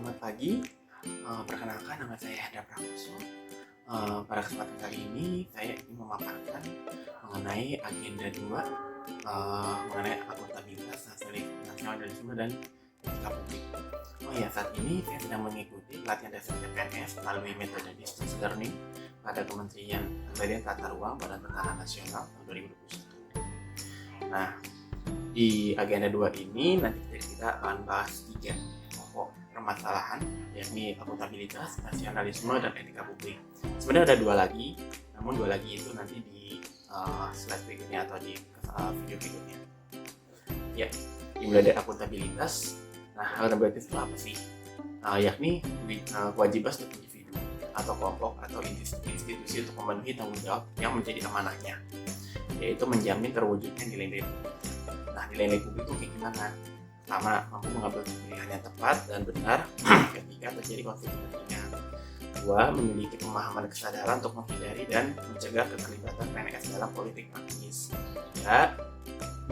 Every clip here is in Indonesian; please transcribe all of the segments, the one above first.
Selamat pagi, perkenalkan nama saya Hendra Prakoso. Pada kesempatan kali ini saya ingin memaparkan mengenai agenda 2, mengenai akuntabilitas, nasionalisme, dan etika publik. Oh ya, saat ini saya sedang mengikuti pelatihan dasar CPNS melalui metode distance learning pada Kementerian Tata Ruang Badan Pertahanan Nasional tahun 2021. Nah, di agenda 2 ini nanti kita akan bahas 3 pokok permasalahan, yakni akuntabilitas, nasionalisme, dan etika publik. Sebenarnya ada 2 lagi, namun 2 lagi itu nanti di slide berikutnya atau di video berikutnya. Ya, dimulai dari akuntabilitas. Nah, akuntabilitas itu apa sih? Yakni kewajiban setiap individu atau kelompok atau institusi untuk memenuhi tanggung jawab yang menjadi amanahnya, yaitu menjamin terwujudnya nilai-nilai publik. Nah, nilai-nilai publik itu kayak gimana? Pertama, mampu mengambil pilihan yang tepat dan benar ketika terjadi konflik kepentingan. Kedua, memiliki pemahaman kesadaran untuk menghindari dan mencegah keterlibatan PNS dalam politik praktis. Tiga,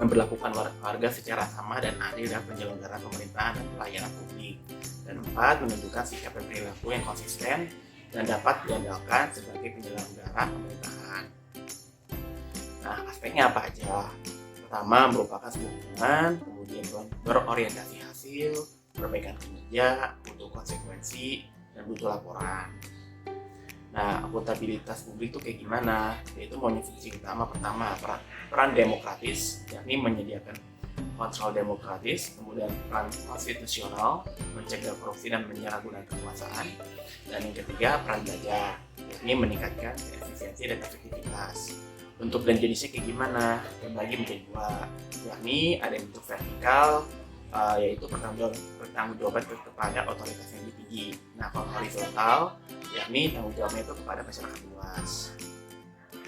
memperlakukan warga secara sama dan adil dalam penyelenggaraan pemerintahan dan pelayanan publik. Dan 4, menentukan sikap dan perilaku yang konsisten dan dapat diandalkan sebagai penyelenggara pemerintahan. Nah, aspeknya apa aja? Pertama, merupakan sebuah hubungan, kemudian berorientasi hasil, perbaikan kinerja, butuh konsekuensi, dan butuh laporan. Nah, akuntabilitas publik itu kayak gimana? Yaitu punya fungsi utama. Pertama, peran demokratis, yakni menyediakan kontrol demokratis, kemudian peran konstitusional, mencegah korupsi dan menyalahgunakan kekuasaan, dan yang ketiga, peran belajar, yakni meningkatkan efisiensi dan efektivitas. Bentuk dan jenisnya kayak gimana? Terbagi menjadi 2, yakni ada yang bentuk vertikal, yaitu pertanggungjawaban kepada otoritas yang lebih tinggi. Nah, kalau horizontal, yakni tanggung jawabnya itu kepada masyarakat luas.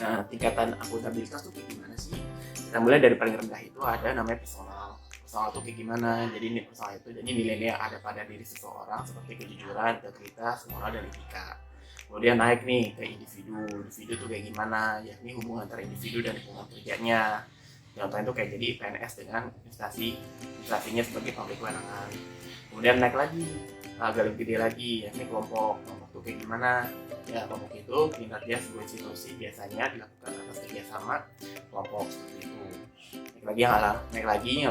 Nah, tingkatan akuntabilitas tuh kayak gimana sih? Kita mulai dari paling rendah itu ada namanya personal. Personal itu kayak gimana? Jadi ini personal itu jadi nilai-nilai yang ada pada diri seseorang seperti kejujuran, integritas, moral, dan etika. Kemudian naik nih ke individu tuh kayak gimana, yakni hubungan antara individu dan lingkungan kerjanya. Contohnya itu kayak jadi PNS dengan instansinya sebagai pemilik kewenangan. Kemudian naik lagi, agak lebih gede lagi, yakni kelompok tuh kayak gimana. Ya, kelompok itu kinerja sebuah institusi biasanya dilakukan atas kerjasama kelompok seperti itu. Naik lagi yang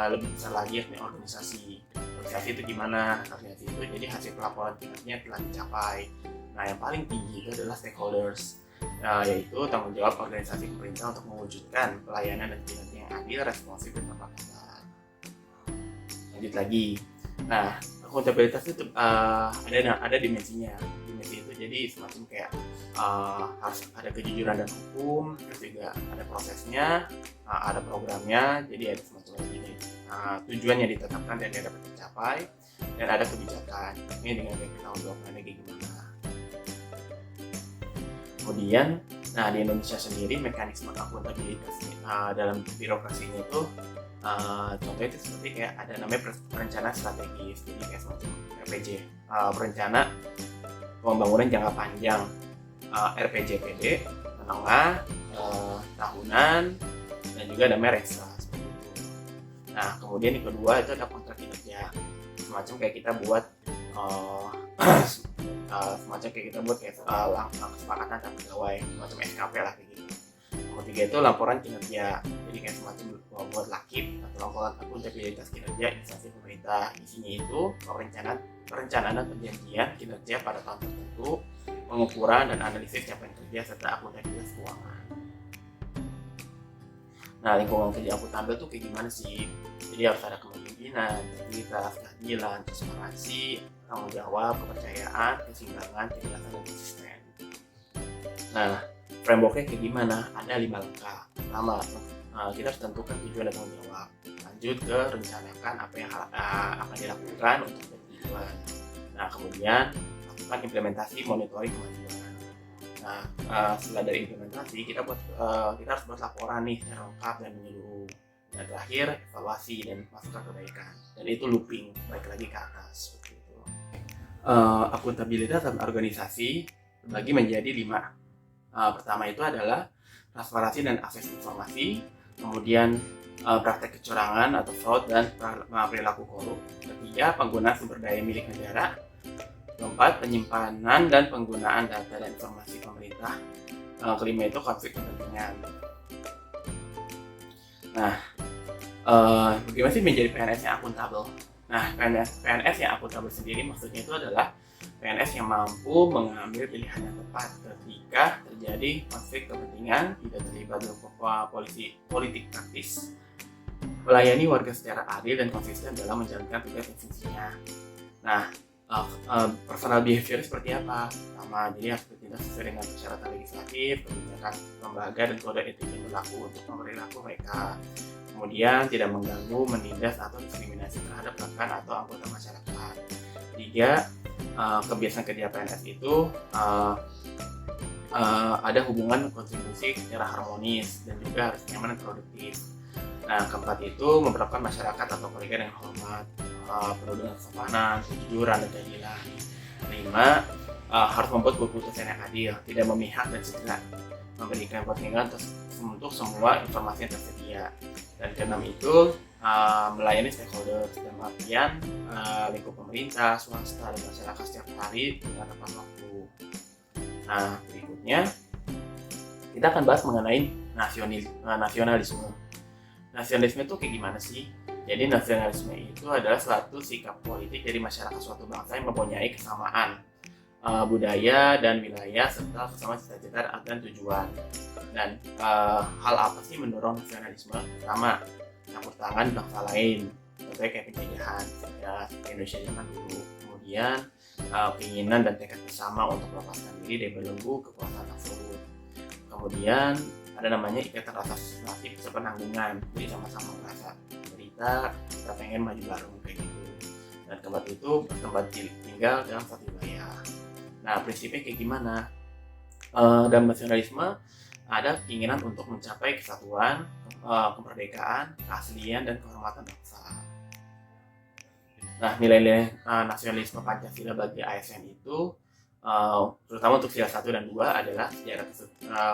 lebih besar lagi, yakni organisasi. Organisasi itu gimana? Organisasi itu jadi hasil pelaporan kinerjanya telah dicapai. Nah, yang paling tinggi itu adalah stakeholders, yaitu tanggung jawab organisasi pemerintah untuk mewujudkan pelayanan dan kinerja yang adil, responsif, dan tepat sasaran. Lanjut lagi. Nah, akuntabilitas itu ada dimensinya. Dimensi itu jadi semacam kayak harus ada kejujuran dan hukum, terus juga ada prosesnya, ada programnya, jadi ada semacam ini. Tujuan yang ditetapkan dan yang dapat tercapai, dan ada kebijakan. Ini dengan tanggung jawabnya kayak gimana. Kemudian, di Indonesia sendiri mekanisme akuntabilitas dalam birokrasinya itu contohnya itu seperti kayak ada namanya perencanaan strategis, jadi kayak semacam RPG, perencana pembangunan jangka panjang, RPJPD, menengah, tahunan, dan juga namanya reksa seperti itu. Nah, kemudian yang kedua itu ada kontrak kinerja, semacam kayak kita buat kesepakatan antar pegawai, semacam SKP lah kayak gitu. Yang ketiga itu laporan kinerja, jadi kayak semacam buat lakip atau laporan akuntabilitas kinerja instansi pemerintah. Isinya itu perencanaan dan perjanjian kinerja pada tahun tertentu, pengukuran dan analisis capaian kerja serta akuntabilitas keuangan. Nah, lingkungan kerja akuntabel tuh kayak gimana sih? Jadi harus ada kepemimpinan, integritas, keadilan, transparansi, tanggung jawab, kepercayaan, keseimbangan, kejelasan, dan konsisten. Nah, frameworknya kayak gimana? Ada 5 langkah. Pertama, kita harus tentukan tujuan dan tanggung jawab. Lanjut ke rencanakan apa yang akan dilakukan untuk tujuan. Nah, kemudian lakukan implementasi monitoring kemajuan. Nah, setelah dari implementasi kita harus buat laporan nih secara lengkap dan menyeluruh. Dan terakhir evaluasi dan masukan perbaikan. Dan itu looping, balik lagi ke atas seperti itu. Akuntabilitas dalam organisasi terbagi menjadi 5. Pertama itu adalah transparansi dan akses informasi, kemudian praktek kecurangan atau fraud dan perilaku korup. Ketiga, penggunaan sumber daya milik negara. Keempat, penyimpanan dan penggunaan data dan informasi pemerintah. Kelima itu konflik kepentingan. Nah, bagaimana sih menjadi PNS yang akuntabel? Nah, PNS yang akuntabel sendiri maksudnya itu adalah PNS yang mampu mengambil pilihan yang tepat ketika terjadi konflik kepentingan, tidak terlibat dalam politik praktis, melayani warga secara adil dan konsisten dalam menjalankan tugas dan fungsinya. Nah, personal behavior seperti apa? Pertama, jadi harus bertindak sesuai dengan persyaratan legislatif, kebijakan lembaga dan kode etik yang berlaku untuk perilaku mereka. Kemudian tidak mengganggu, menindas atau diskriminasi terhadap rekan atau anggota masyarakat. Tiga, kebiasaan kerja PNS itu ada hubungan kontribusi secara harmonis dan juga harus nyaman dan produktif. Nah, keempat itu memperlakukan masyarakat atau kolega dengan hormat, penuh dengan kesopanan, kejujuran, dan keadilan. Lima, harus membuat keputusan yang adil, tidak memihak dan segera memberikan postingan untuk semua informasi yang tersedia. Dan keenam itu melayani stakeholder dalam artian lingkup pemerintah, swasta, dan masyarakat setiap hari dengan tepat waktu. Nah, berikutnya kita akan bahas mengenai nasionalisme. Nasionalisme itu kayak gimana sih? Jadi nasionalisme itu adalah suatu sikap politik dari masyarakat suatu bangsa yang mempunyai kesamaan budaya dan wilayah serta kesamaan cita-cita dan tujuan. Dan hal apa sih mendorong nasionalisme? Pertama, campur tangan bangsa lain, contohnya kayak penjajahan ya Indonesia zaman dulu. Kemudian keinginan dan tekad bersama untuk melepaskan diri dari belenggu kekuasaan absolut. Kemudian ada namanya ikatan rasa nasib sepenanggungan, jadi sama-sama merasa berita kita pengen maju bareng kayak gitu. Dan keempat itu bertempat tinggal dalam satu wilayah. Nah, prinsipnya kayak gimana? Dalam nasionalisme ada keinginan untuk mencapai kesatuan, kemerdekaan, keaslian, dan kehormatan bangsa. Nah, nilai-nilai nasionalisme Pancasila bagi ASN itu terutama untuk sila 1 dan 2 adalah sejarah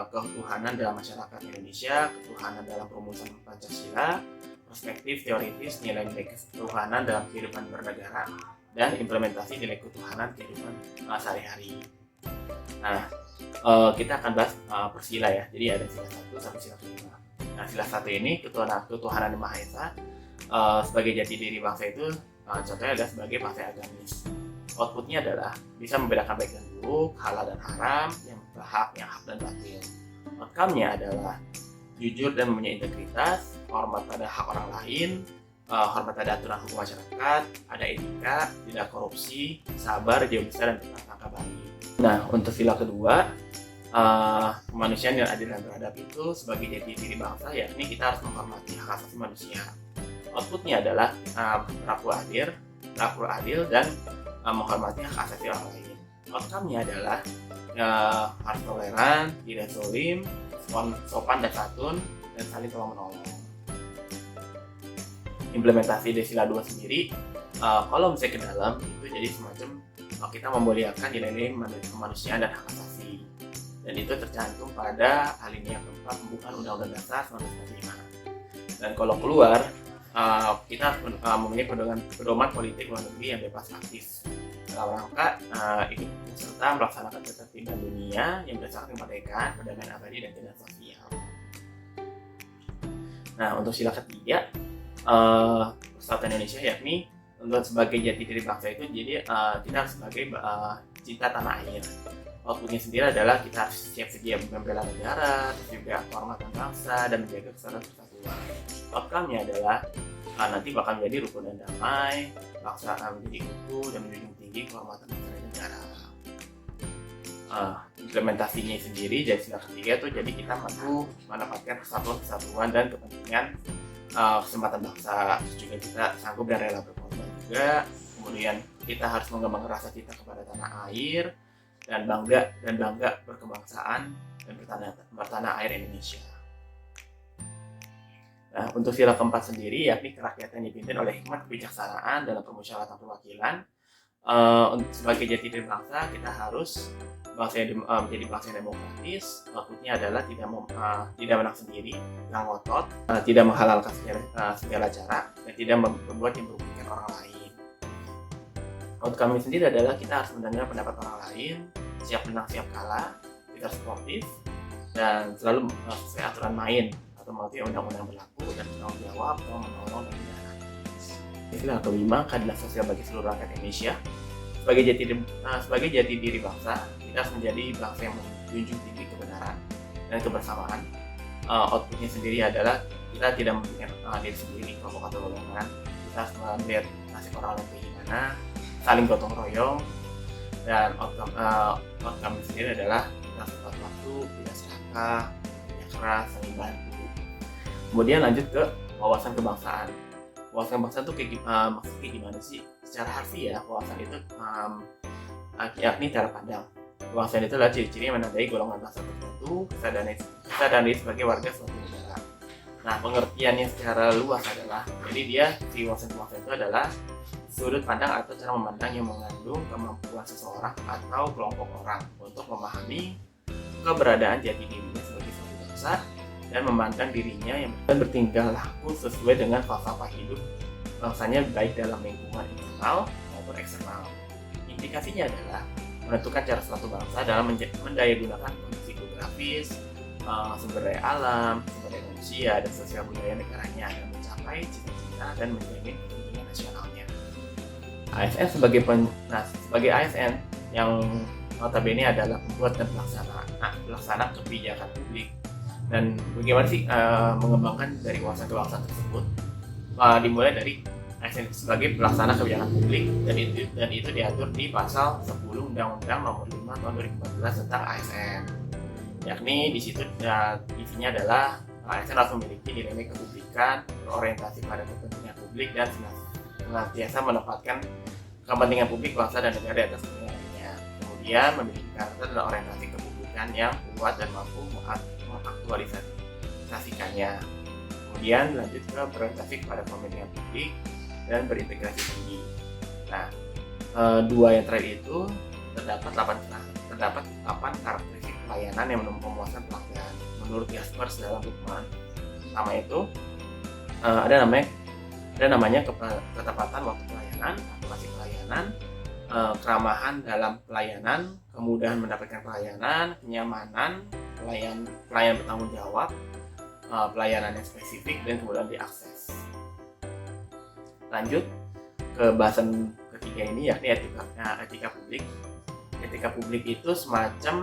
keutuhanan dalam masyarakat Indonesia, ketuhanan dalam perumusan Pancasila, perspektif teoritis nilai-nilai ketuhanan dalam kehidupan bernegara, dan implementasi nilai ketuhanan kehidupan sehari-hari. Nah, kita akan bahas per sila ya. Jadi ada sila 1 sampai sila 5. Nah, sila 1 ini ketuhanan yang Maha Esa sebagai jati diri bangsa itu contohnya adalah sebagai partai agamis. Outputnya adalah bisa membedakan baik dan buruk, halal dan haram, yang hak dan batil. Outcome-nya adalah jujur dan mempunyai integritas, hormat pada hak orang lain, hormat pada aturan hukum masyarakat, ada etika, tidak korupsi, sabar, jiwa besar, dan berprasangka baik. Nah, untuk sila kedua, kemanusiaan yang adil dan beradab itu sebagai jati diri bangsa, yakni kita harus menghormati hak asasi manusia. Outputnya adalah berlaku adil dan menghormati hak asasi orang lain. Outcome-nya adalah harus toleran, tidak zalim, sopan dan santun, dan saling tolong menolong. Implementasi dari sila 2 sendiri, kalau misalnya ke dalam itu jadi semacam kita memuliakan nilai-nilai kemanusiaan dan hak asasi, dan itu tercantum pada alinea keempat pembukaan Undang-Undang Dasar 1945. Dan kalau keluar, kita mempunyai pedoman politik luar negeri yang bebas aktif dalam rangka ikut serta melaksanakan ketertiban dunia yang berdasarkan kemerdekaan, perdamaian abadi, dan keadilan sosial. Nah, untuk sila ketiga, persatuan Indonesia, yakni untuk sebagai jati diri bangsa itu, jadi kita harus sebagai cinta tanah air. Outputnya sendiri adalah kita harus siap sedia membela negara, terus juga kehormatan bangsa, dan menjaga kesatuan persatuan. Outcome-nya adalah nanti bakal menjadi rukun dan damai, bangsa menjadi utuh dan menjunjung tinggi kehormatan bangsa dan negara. Implementasinya sendiri dari sila ketiga tuh jadi kita mampu mendapatkan kesatuan dan kepentingan kesempatan bangsa. Terus juga kita sanggup dan rela berkorban juga. Kemudian kita harus mengembangkan rasa cinta kepada tanah air dan bangga berkebangsaan dan bertanah air Indonesia. Nah, untuk sila keempat sendiri yakni kerakyatan dipimpin oleh hikmat kebijaksanaan dalam permusyawaratan perwakilan, Sebagai jati diri bangsa, kita harus menjadi bangsa yang demokratis. Outputnya adalah tidak menang sendiri, tidak ngotot, tidak menghalalkan segala cara, dan tidak membuat yang merugikan orang lain. Untuk kami sendiri adalah kita harus mendengar pendapat orang lain, siap menang siap kalah, kita harus sportif, dan selalu sesuai aturan main atau mengerti undang-undang berlaku dan bertanggung jawab atau menolong dan menjaga. Istilah kelima, keadilan sosial bagi seluruh rakyat Indonesia. Sebagai jati diri bangsa, kita harus menjadi bangsa yang menjunjung tinggi kebenaran dan kebersamaan. Outputnya sendiri adalah kita tidak membuat diri sendiri kelompok atau golongan. Kita harus melihat nasib orang lain kayak gimana, saling gotong royong, dan outcome sendiri adalah kita harus tepat waktu, tidak serakah, tidak keras, saling bantu. Kemudian lanjut ke wawasan kebangsaan. Wawasan kebangsaan itu maksudnya gimana sih? Secara harfiah, wawasan itu yakni cara pandang. Wawasan itu adalah ciri-ciri yang menandai golongan bangsa tertentu, kesadaran diri sebagai warga suatu negara. Nah, pengertiannya secara luas adalah, jadi wawasan kebangsaan itu adalah sudut pandang atau cara memandang yang mengandung kemampuan seseorang atau kelompok orang untuk memahami keberadaan jati dirinya sebagai suatu bangsa dan memandang dirinya yang bertingkah laku sesuai dengan falsafah hidup bangsanya baik dalam lingkungan internal maupun eksternal. Implikasinya adalah menentukan cara suatu bangsa dalam mendayagunakan kondisi geografis, sumber daya alam, sumber daya manusia, dan sosial budaya negaranya dan mencapai cita-cita dan menjamin kepentingan nasionalnya. ASN sebagai ASN yang notabene adalah pembuat dan pelaksana kebijakan publik. Dan bagaimana sih mengembangkan dari wawasan kebangsaan tersebut? Dimulai dari ASN sebagai pelaksana kebijakan publik, dan itu diatur di pasal 10 Undang-Undang Nomor 5 Tahun 2014 tentang ASN. Yakni di situ isinya adalah ASN harus memiliki nilai kepublikan, berorientasi pada kepentingan publik, dan senantiasa menempatkan kepentingan publik bangsa dan negara di atas segalanya. Kemudian memiliki karakter dan orientasi kepublikan yang kuat dan mampu mengaktualisasikannya. Kemudian lanjut ke berorientasi kepada kepentingan publik dan berintegrasi tinggi. Nah, dua yang terakhir itu terdapat 8 karakteristik pelayanan yang memuaskan pelanggan menurut Jaspers dalam dokumen. Pertama itu ada namanya ketepatan waktu pelayanan, akurasi pelayanan, keramahan dalam pelayanan, kemudahan mendapatkan pelayanan, kenyamanan, pelayan bertanggung jawab, pelayanan yang spesifik, dan kemudahan diakses. Lanjut ke bahasan ketiga ini, yakni etika publik. Etika publik itu semacam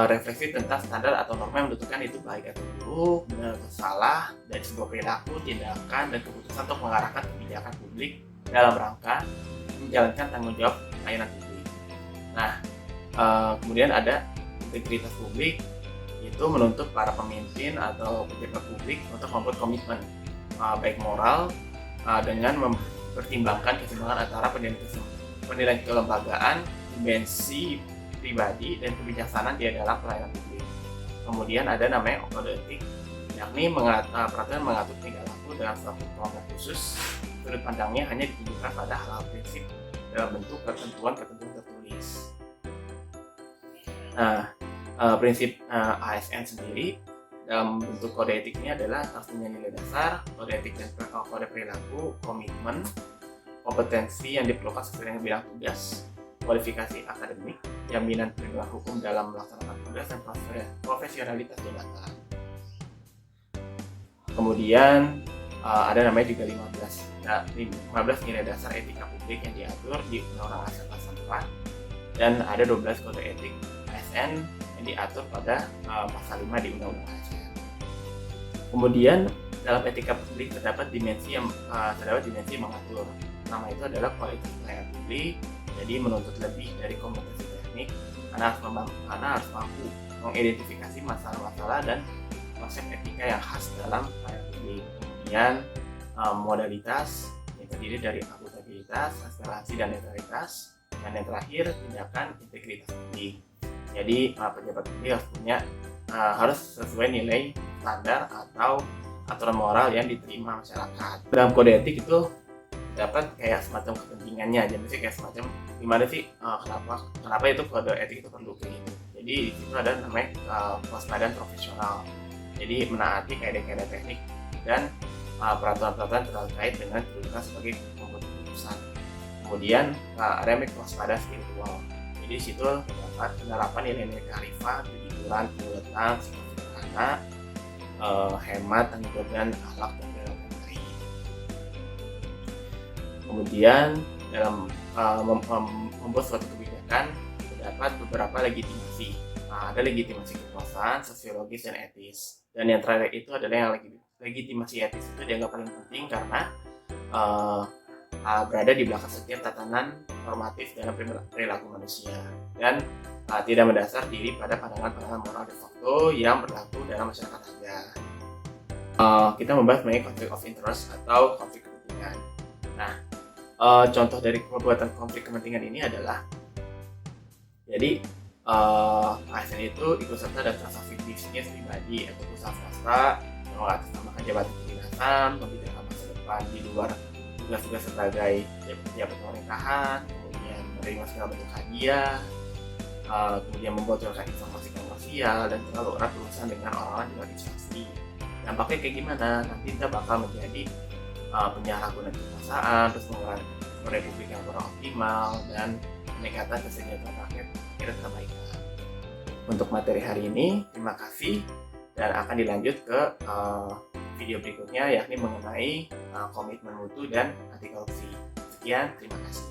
refleksi tentang standar atau norma yang menentukan itu baik atau buruk, benar atau salah, dari sebuah perilaku, tindakan, dan keputusan untuk mengarahkan kebijakan publik dalam rangka menjalankan tanggung jawab pelayanan publik. Nah, kemudian ada integritas publik, itu menuntut para pemimpin atau pejabat publik untuk membuat komitmen baik moral dengan mempertimbangkan keseimbangan antara penilaian kelembagaan, dimensi pribadi, dan kebijaksanaan di dalam pelayanan publik. Kemudian ada namanya kode etik, yakni peraturan mengatur tingkah laku dengan suatu kelompok khusus. Sudut pandangnya hanya ditunjukkan pada hal prinsip dalam bentuk ketentuan tertulis. Nah, prinsip ASN sendiri dalam bentuk kode etik ini adalah harus punya nilai dasar, kode etik dan kode perilaku, komitmen, kompetensi yang diperlukan sesuai dengan bidang tugas, kualifikasi akademik, jaminan perlindungan hukum dalam melaksanakan tugas, dan profesionalitas jabatan. Kemudian ada namanya juga 15 nilai dasar etika publik yang diatur di Undang-Undang ASN Pasal 4, dan ada 12 kode etik ASN yang diatur pada pasal 5 di Undang-Undang ASN. Kemudian dalam etika publik terdapat dimensi yang mengatur. Nama itu adalah kualitas pelayanan publik. Jadi menuntut lebih dari kompetensi teknik, karena harus mampu mengidentifikasi masalah-masalah dan konsep etika yang khas dalam pelayanan publik. Kemudian modalitas yang terdiri dari akuntabilitas, transparansi, dan netralitas. Dan yang terakhir, tindakan integritas publik. Jadi pejabat publik harus sesuai nilai standar atau aturan moral yang diterima masyarakat. Dalam kode etik itu terdapat kayak semacam kepentingannya. Jadi kayak semacam gimana sih, kenapa itu kode etik itu perlu kayak gitu. Jadi di situ ada namanya kewaspadaan profesional. Jadi menaati kaidah-kaidah teknik dan peraturan-peraturan terkait dengan kedudukan sebagai pembuat keputusan. Kemudian ada namanya kewaspadaan spiritual. Jadi di situ terdapat penerapan nilai-nilai kearifan, kejujuran, kedaulatan, sikap sederhana, hemat, tanggung jawab, dan akhlak dan perilaku yang baik. Kemudian dalam membuat suatu kebijakan terdapat beberapa legitimasi. Ada legitimasi kekuasaan, sosiologis, dan etis. Dan yang terakhir itu adalah yang legitimasi etis. Itu dianggap paling penting karena berada di belakang setiap tatanan normatif dalam perilaku manusia dan tidak mendasar diri pada pandangan-pandangan moral de facto yang berlaku dalam masyarakat ada. Kita membahas mengenai konflik of interest atau konflik kepentingan. Nah, contoh dari perbuatan konflik kepentingan ini adalah, jadi ASN itu ikut serta dalam transaksi bisnis pribadi atau usaha swasta yang mengatasnamakan jabatan kedinasan, membicarakan masa depan di luar tugas-tugas sebagai pejabat pemerintahan, kemudian menerima segala bentuk hadiah, kemudian membocorkan informasi komersial dan terlalu erat berurusan dengan orang-orang di luar instansi. Dampaknya kayak gimana? Nanti kita bakal menjadi penyalahgunaan kekuasaan, terus mengurangi republik yang kurang optimal, dan peningkatan kesejahteraan rakyat akhirnya terabaikan. Untuk materi hari ini, terima kasih, dan akan dilanjut ke video berikutnya, yakni mengenai komitmen mutu dan anti korupsi. Sekian, terima kasih.